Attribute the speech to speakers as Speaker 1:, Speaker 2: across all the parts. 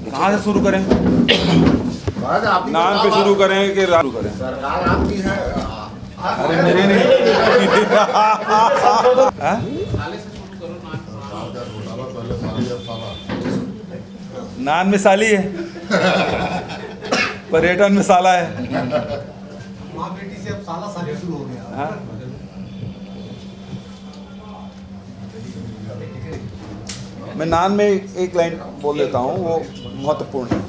Speaker 1: कहाँ से शुरू करें? नान पे शुरू करें कि शुरू करें?
Speaker 2: सरकार आपकी है।
Speaker 1: अरे मेरे नहीं। नान में साली है, पर्यटन में साला है।
Speaker 3: माँ बेटी से अब साला साली शुरू हो गया।
Speaker 1: हाँ? मैं नान में एक लाइन बोल देता हूँ, वो महत्वपूर्ण है।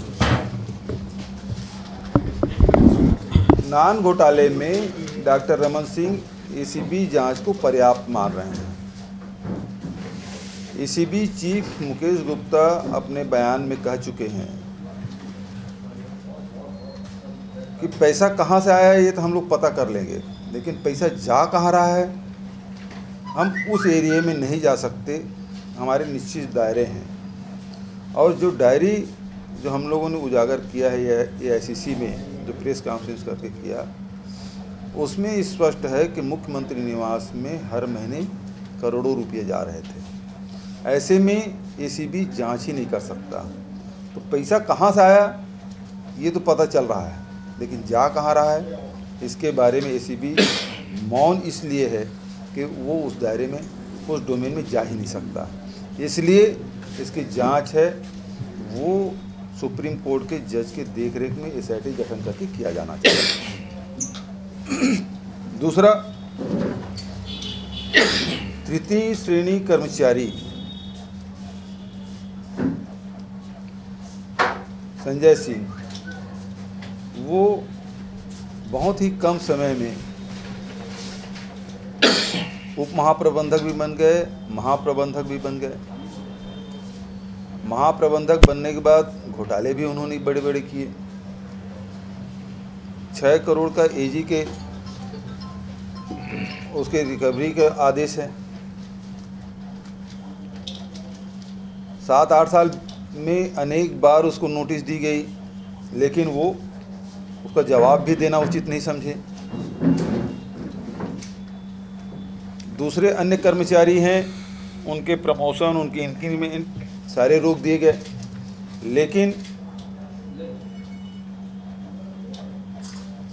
Speaker 1: नान घोटाले में डॉक्टर रमन सिंह एसीबी जांच को पर्याप्त मान रहे हैं। एसीबी चीफ मुकेश गुप्ता अपने बयान में कह चुके हैं कि पैसा कहाँ से आया है ये तो हम लोग पता कर लेंगे, लेकिन पैसा जा कहाँ रहा है हम उस एरिया में नहीं जा सकते, हमारे निश्चित दायरे हैं। और जो डायरी जो हम लोगों ने उजागर किया है एआईसीसी में, जो प्रेस कॉन्फ्रेंस करके किया, उसमें स्पष्ट है कि मुख्यमंत्री निवास में हर महीने करोड़ों रुपये जा रहे थे। ऐसे में एसीबी जांच ही नहीं कर सकता, तो पैसा कहाँ से आया ये तो पता चल रहा है, लेकिन जा कहाँ रहा है इसके बारे में एसीबी मौन इसलिए है कि वो उस दायरे में, उस डोमेन में जा ही नहीं सकता। इसलिए इसकी जांच है वो सुप्रीम कोर्ट के जज के देखरेख में एसआईटी गठन करके किया जाना चाहिए। दूसरा, तृतीय श्रेणी कर्मचारी संजय सिंह, वो बहुत ही कम समय में उप महाप्रबंधक भी बन गए, महाप्रबंधक भी बन गए। महाप्रबंधक बनने के बाद घोटाले भी उन्होंने बड़े बड़े किए। 6 करोड़ का एजी के उसके रिकवरी का आदेश है। 7-8 साल में अनेक बार उसको नोटिस दी गई, लेकिन वो उसका जवाब भी देना उचित नहीं समझे। दूसरे अन्य कर्मचारी हैं, उनके प्रमोशन, उनके इंक्रीमेंट सारे रोक दिए गए, लेकिन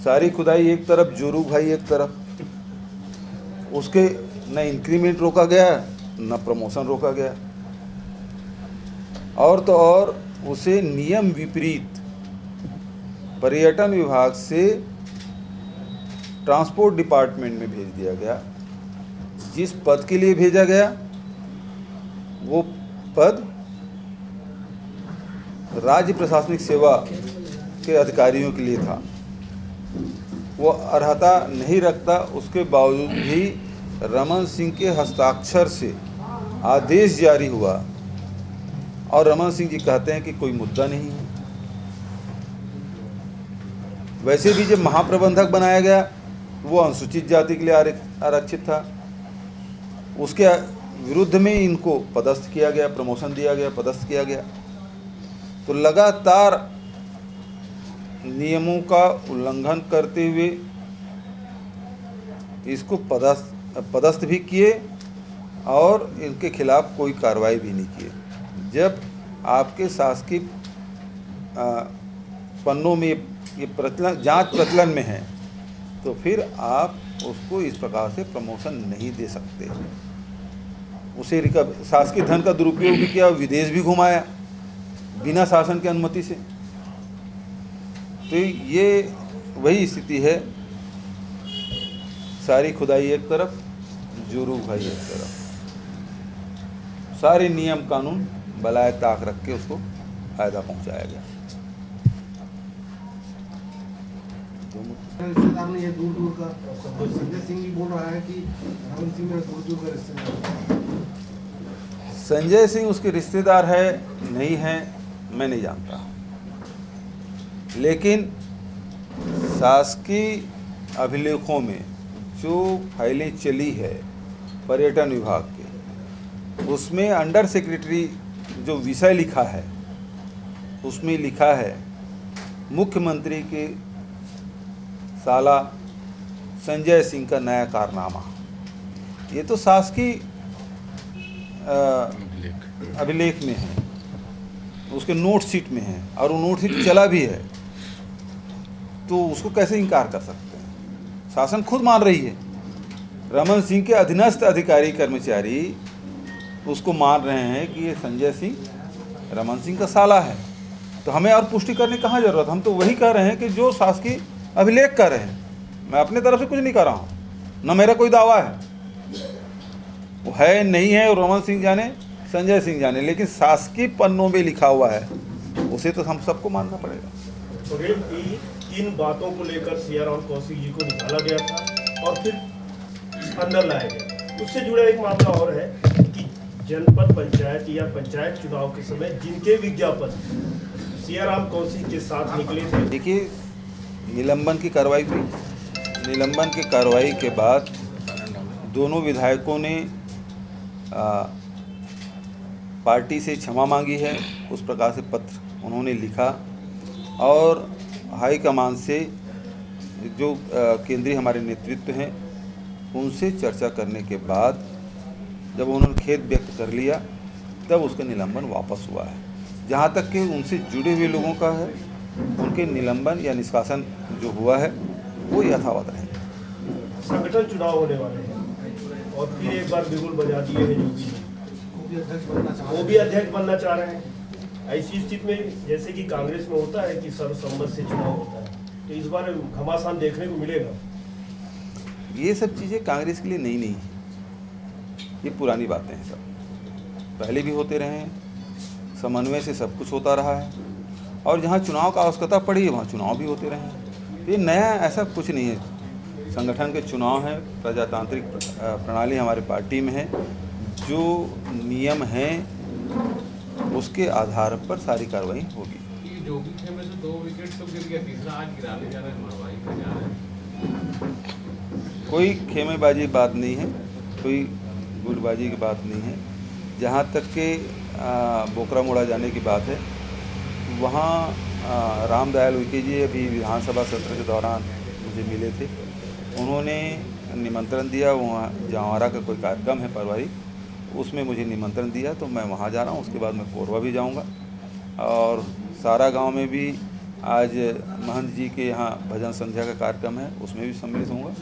Speaker 1: सारी खुदाई एक तरफ, जोरू भाई एक तरफ, उसके न इंक्रीमेंट रोका गया न प्रमोशन रोका गया। और तो और उसे नियम विपरीत पर्यटन विभाग से ट्रांसपोर्ट डिपार्टमेंट में भेज दिया गया। जिस पद के लिए भेजा गया वो पद राज्य प्रशासनिक सेवा के अधिकारियों के लिए था। वो अर्हता नहीं रखता, उसके बावजूद भी रमन सिंह के हस्ताक्षर से आदेश जारी हुआ और रमन सिंह जी कहते हैं कि कोई मुद्दा नहीं है। वैसे भी जब महाप्रबंधक बनाया गया वो अनुसूचित जाति के लिए आरक्षित था, उसके विरुद्ध में इनको पदस्थ किया गया, प्रमोशन दिया गया, पदस्थ किया गया। तो लगातार नियमों का उल्लंघन करते हुए इसको पदस्थ भी किए और इनके खिलाफ कोई कार्रवाई भी नहीं किए। जब आपके शासकीय पन्नों में ये प्रचलन, जांच प्रचलन में है, तो फिर आप उसको इस प्रकार से प्रमोशन नहीं दे सकते। उसे शासकीय धन का दुरुपयोग भी किया, विदेश भी घुमाया बिना शासन की अनुमति से। तो ये वही स्थिति है, सारी खुदाई एक तरफ, जोरू भाई एक तरफ, सारे नियम कानून बलाए ताक रख के उसको फायदा पहुंचाया गया।
Speaker 3: रिश्तेदार ने ये दूर का, संजय सिंह भी बोल रहा है कि रमन सिंह मेरा दूर का रिश्तेदार।
Speaker 1: संजय सिंह उसके रिश्तेदार है नहीं है मैं नहीं जानता, लेकिन शासकीय अभिलेखों में जो फाइलें चली है पर्यटन विभाग के, उसमें अंडर सेक्रेटरी जो विषय लिखा है उसमें लिखा है मुख्यमंत्री के साला संजय सिंह का नया कारनामा। ये तो शासकीय अभिलेख में है, उसके नोट शीट में है और वो नोट शीट चला भी है, तो उसको कैसे इनकार कर सकते हैं? शासन खुद मान रही है, रमन सिंह के अधीनस्थ अधिकारी कर्मचारी उसको मान रहे हैं कि ये संजय सिंह रमन सिंह का साला है। तो हमें और पुष्टि करने कहाँ जरूरत? हम तो वही कह रहे हैं कि जो शासकीय अभिलेख कर रहे हैं। मैं अपने तरफ से कुछ नहीं कर रहा हूँ, न मेरा कोई दावा है, वो है नहीं है, और रमन सिंह जाने संजय सिंह जाने, लेकिन शासकीय पन्नों में लिखा हुआ है, उसे तो हम सबको मानना पड़ेगा।
Speaker 2: तो किन बातों को लेकर सियाराम कौशिक जी को निकाला गया था और फिर अंदर लाया गया? उससे जुड़ा एक मामला और है कि जनपद पंचायत या पंचायत चुनाव के समय जिनके विज्ञापन सियाराम कौशिक के साथ निकले थे।
Speaker 1: देखिए, निलंबन की कार्रवाई हुई। निलंबन की कार्रवाई के बाद दोनों विधायकों ने पार्टी से क्षमा मांगी है। उस प्रकार से पत्र उन्होंने लिखा और हाईकमान से जो केंद्रीय हमारे नेतृत्व हैं उनसे चर्चा करने के बाद जब उन्होंने खेद व्यक्त कर लिया, तब उसका निलंबन वापस हुआ है। जहाँ तक कि उनसे जुड़े हुए लोगों का है, उनके निलंबन या निष्कासन जो हुआ है वो यथावत रहेगा।
Speaker 2: संगठन चुनाव होने वाले हैं और फिर एक बार बिगुल बजा दिए हैं योगी जी, वो भी अध्यक्ष बनना चाह रहे हैं। ऐसी स्थिति में जैसे कि कांग्रेस में होता है कि सर्वसम्मत से चुनाव होता है, तो इस बार घमासान देखने को मिलेगा।
Speaker 1: ये सब चीज़ें कांग्रेस के लिए नई नहीं है, ये पुरानी बातें हैं, सब पहले भी होते रहे हैं, समन्वय से सब कुछ होता रहा है, और जहाँ चुनाव का आवश्यकता पड़ी है वहाँ चुनाव भी होते रहे हैं। ये नया ऐसा कुछ नहीं है। संगठन के चुनाव हैं, प्रजातांत्रिक प्रणाली हमारे पार्टी में है, जो नियम हैं उसके आधार पर सारी कार्रवाई होगी।
Speaker 4: जोगी खेमे से 2 विकेट तो गिर गया, तीसरा आज गिराने जा रहे हैं, मरवाई में जा रहे हैं।
Speaker 1: कोई खेमेबाजी बात नहीं है, कोई गुटबाजी की बात नहीं है। जहाँ तक के बोकरा मोड़ा जाने की बात है, वहाँ रामदयाल उइके जी अभी विधानसभा सत्र के दौरान मुझे मिले थे। उन्होंने निमंत्रण दिया, वहाँ जवारा का कोई कार्यक्रम है पारिवारिक, उसमें मुझे निमंत्रण दिया, तो मैं वहाँ जा रहा हूँ। उसके बाद मैं कोरबा भी जाऊँगा और सारा गांव में भी आज महंत जी के यहाँ भजन संध्या का कार्यक्रम है, उसमें भी सम्मिलित होऊंगा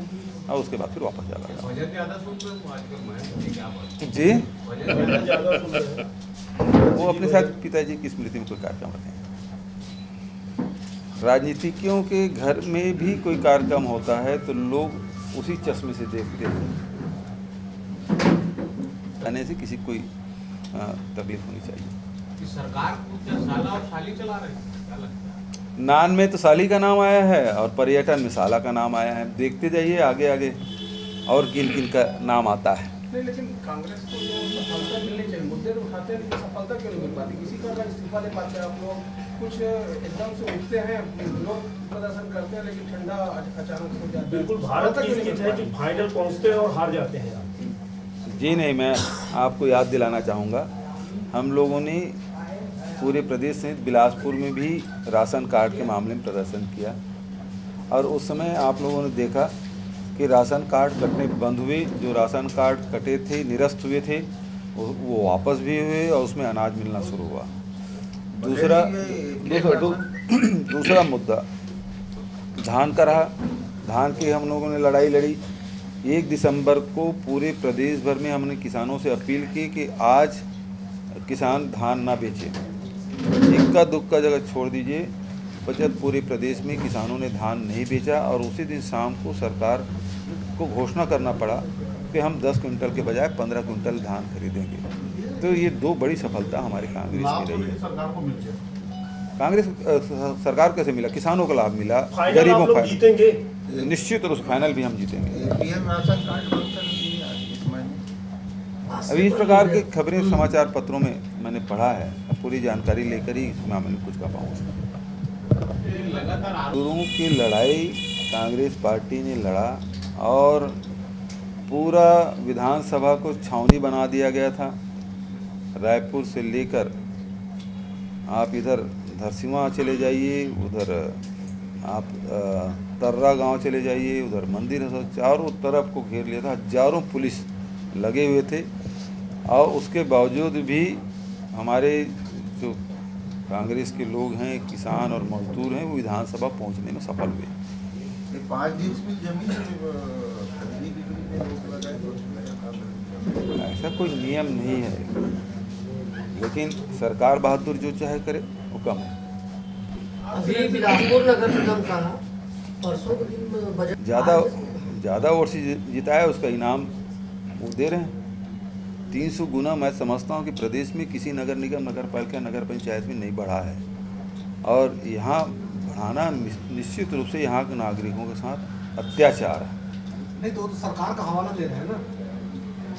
Speaker 1: और उसके बाद फिर वापस जाऊँगा। जी, वो अपने साथ पिताजी की स्मृति में कोई कार्यक्रम रखें। राजनीतिज्ञों के घर में भी कोई कार्यक्रम होता है तो लोग उसी चश्मे से देखते हैं, कहने से किसी कोई तकलीफ होनी चाहिए।
Speaker 4: सरकार साला और साली चला रहे हैं।
Speaker 1: नान में तो साली का नाम आया है और पर्यटन में साला का नाम आया है। देखते जाइए आगे आगे और किन किन का नाम आता है।
Speaker 3: नहीं, लेकिन कांग्रेस को जो सफलता मिलनी चाहिए, मुद्दे उठाते हैं, लेकिन सफलता क्यों नहीं मिल पाती? किसी का इस्तीफा दे पाते हैं आप लोग? कुछ एकदम से उठते हैं, लोग प्रदर्शन करते हैं, लेकिन ठंडा अचानक हो जाता है।
Speaker 2: बिल्कुल भारत की स्थिति है कि फाइनल पहुंचते हैं और हार जाते हैं।
Speaker 1: जी नहीं, मैं आपको याद दिलाना चाहूँगा, हम लोगों ने पूरे प्रदेश सहित बिलासपुर में भी राशन कार्ड के मामले में प्रदर्शन किया और उस समय आप लोगों ने देखा कि राशन कार्ड कटने बंद हुए। जो राशन कार्ड कटे थे, निरस्त हुए थे, वो वापस भी हुए और उसमें अनाज मिलना शुरू हुआ। दूसरा मुद्दा धान का रहा। धान की हम लोगों ने लड़ाई लड़ी। 1 दिसंबर को पूरे प्रदेश भर में हमने किसानों से अपील की कि आज किसान धान ना बेचे। इक्का दुक्का जगह छोड़ दीजिए, बचत पूरे प्रदेश में किसानों ने धान नहीं बेचा और उसी दिन शाम को सरकार को घोषणा करना पड़ा कि हम 10 क्विंटल के बजाय 15 क्विंटल धान खरीदेंगे। तो ये 2 बड़ी सफलता हमारी कांग्रेस की रही है। कांग्रेस सरकार कैसे मिला? किसानों को लाभ मिला, गरीबों को
Speaker 2: जीतेंगे
Speaker 1: निश्चित रूप से, फाइनल भी हम जीतेंगे। अभी इस प्रकार की खबरें समाचार पत्रों में मैंने पढ़ा है, पूरी जानकारी लेकर ही इस मामले में कुछ कह पाऊँगा। मजदूरों की लड़ाई कांग्रेस पार्टी ने लड़ा और पूरा विधानसभा को छावनी बना दिया गया था। रायपुर से लेकर आप इधर धरसीवा चले जाइए, उधर आप तर्रा गांव चले जाइए, उधर मंदिर है, चारों तरफ को घेर लिया था, हजारों पुलिस लगे हुए थे। और उसके बावजूद भी हमारे जो कांग्रेस के लोग हैं, किसान और मजदूर हैं, वो विधानसभा पहुंचने में सफल हुए।
Speaker 5: 5 दिन में जमीन खरीदी बिक्री में रोक लगाए तो
Speaker 1: ऐसा कोई नियम नहीं है, लेकिन सरकार बहादुर जो चाहे करे वो कम है।
Speaker 6: अभी बिलासपुर नगर निगम का परसों के दिन बजट
Speaker 1: ज़्यादा वोट से जिताया उसका इनाम वो दे रहे हैं 300 गुना। मैं समझता हूँ कि प्रदेश में किसी नगर निगम, नगर पालिका, नगर पंचायत में नहीं बढ़ा है, और यहाँ बढ़ाना निश्चित रूप से यहाँ के नागरिकों के साथ अत्याचार है।
Speaker 3: नहीं तो सरकार का हवाला दे रहे हैं ना,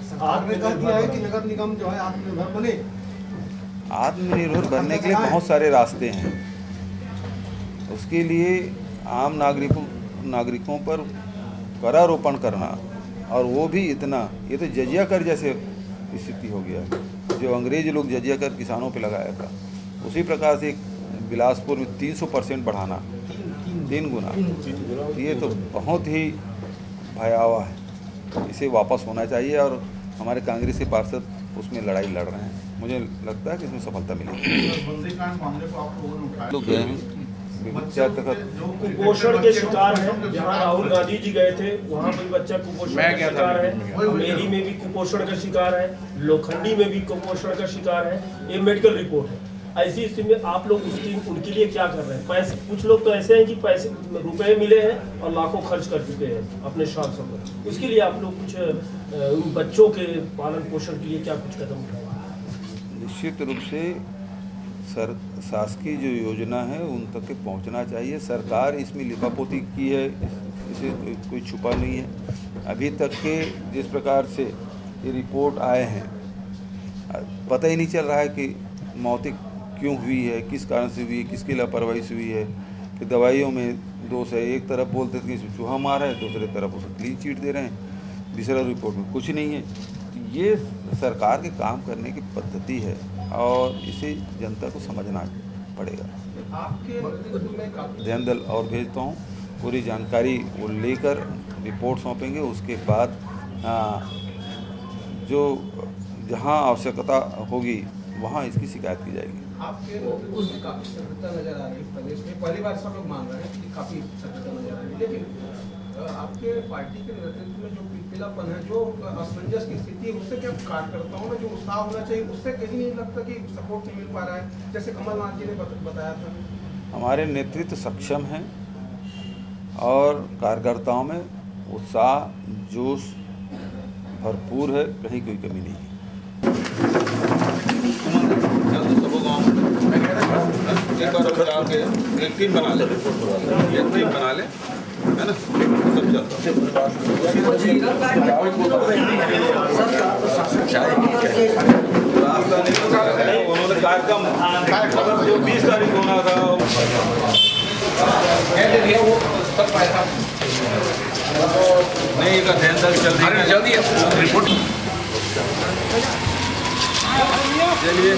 Speaker 3: सरकार ने कह दिया है कि नगर निगम जो है आत्मनिर्भर बने।
Speaker 1: आत्मनिर्भर बनने के लिए बहुत सारे रास्ते हैं। उसके लिए आम नागरिकों पर करारोपण करना, और वो भी इतना, ये तो जजिया कर जैसे स्थिति हो गया, जो अंग्रेज लोग जजिया कर किसानों पे लगाया था, उसी प्रकार से बिलासपुर में 300% बढ़ाना, 3 गुना, ये तो बहुत ही भयावह है। इसे वापस होना चाहिए, और हमारे कांग्रेस के पार्षद उसमें लड़ाई लड़ रहे हैं। मुझे लगता है कि इसमें सफलता मिलेगी।
Speaker 5: बंदीकांड मामले को आप लोगों ने उठाया,
Speaker 1: लोग गए हैं
Speaker 2: कुपोषण के शिकार हैं। जहाँ राहुल गांधी जी गए थे वहाँ भी बच्चा कुपोषण का शिकार है, अमेरी में भी कुपोषण का शिकार है, लोखंडी में भी कुपोषण का शिकार है। ये मेडिकल रिपोर्ट है। ऐसी स्थिति में आप लोग उनके लिए क्या कर रहे हैं? पैसे, कुछ लोग तो ऐसे हैं कि पैसे रुपए मिले हैं और लाखों खर्च कर चुके हैं अपने स्वास्थ्य पर। उसके लिए आप लोग कुछ उन बच्चों के पालन पोषण के लिए क्या कुछ कदम उठाएंगे?
Speaker 1: निश्चित रूप से शासकीय जो योजना है उन तक के पहुंचना चाहिए। सरकार इसमें लिपापोती की है, इसे कोई छुपा नहीं है। अभी तक के जिस प्रकार से ये रिपोर्ट आए हैं, पता ही नहीं चल रहा है कि मौतें क्यों हुई है, किस कारण से हुई है, किसकी लापरवाही से हुई है। कि दवाइयों में दोष है, एक तरफ बोलते थे कि चूहा मारा है, दूसरे तरफ उसे क्लीन चिट दे रहे हैं, तीसरा रिपोर्ट में कुछ नहीं है। ये सरकार के काम करने की पद्धति है, और इसे जनता को समझना पड़ेगा। ध्यान दल और भेजता हूँ, पूरी जानकारी वो लेकर रिपोर्ट सौंपेंगे। उसके बाद जो जहाँ आवश्यकता होगी वहाँ इसकी शिकायत की जाएगी।
Speaker 3: आपके नेतृत्व में काफी सक्रियता नजर आ रही है प्रदेश में, पहली बार सब लोग मान रहे हैं कि काफी सक्रियता नजर आ रही है, लेकिन आपके पार्टी के नेतृत्व में जो पिलपिलापन है, जो असमंजस की स्थिति है, उससे क्या कार्यकर्ताओं में जो उत्साह होना चाहिए, उससे कहीं नहीं लगता कि सपोर्ट नहीं मिल पा रहा है, जैसे कमलनाथ जी ने बताया था?
Speaker 1: हमारे नेतृत्व सक्षम हैं, और कार्यकर्ताओं में उत्साह, जोश भरपूर है, कहीं कोई कमी नहीं है।
Speaker 7: एक टीम बना ले, है ना, सब चलता।
Speaker 1: उन्होंने कार्यक्रम जो 20 तारीख होना था नहीं, का ध्यान जल्दी रिपोर्ट चलिए।